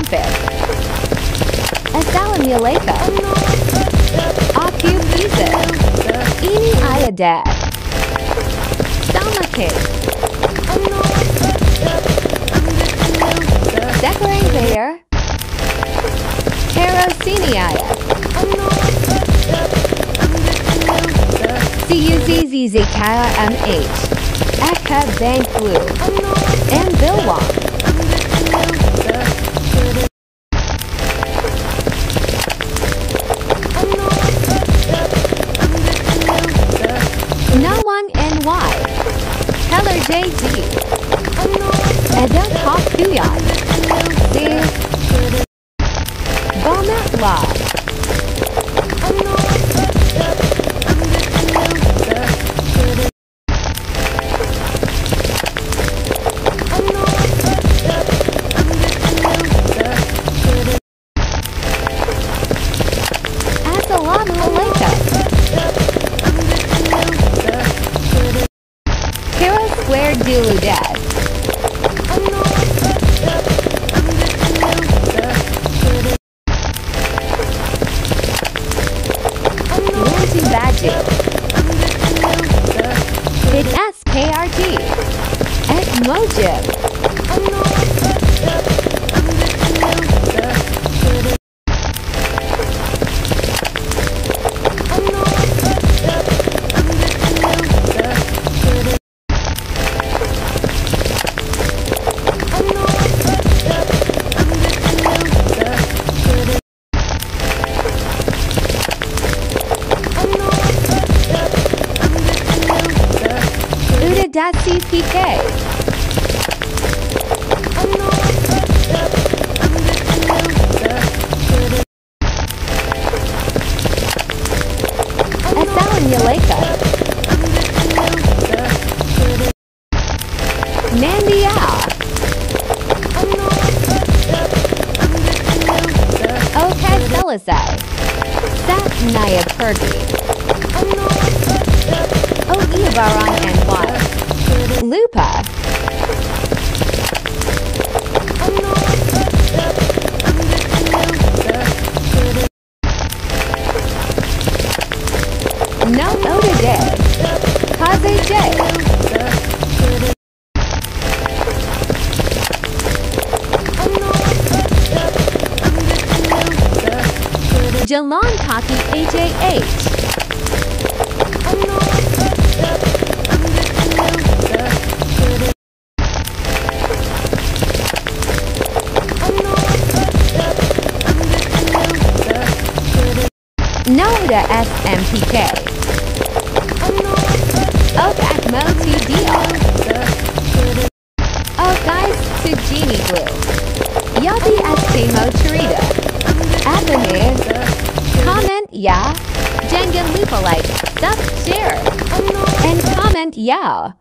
campus. Assalamualaikum. Aku bisa. Ini ada. Selamat. Sekarang bayar. Terus sini ayah. CUZZZ KMH. Eka Bank Blue. And Bilwang. Nawang NY. Keller JD. Edon Hop Kuyan. Si. Bomat Law. Assalamualaikum. Cari² dulu deh. Ganti baju. It SKRT. Ek mojib. CPK. Assalamualaikum. Mandia. Okay, selesai. Sat naya pergi. Oh iya barang NY. Lupa. No Oda Day. Kaze J. Jalan Kaki AJH. Noda SMPK. Akmo TDR. Oh guys, Sujini Blue. Yabi SKMO cerita. Abonee. Comment ya. Jangan lupa like, sub, share. And comment ya.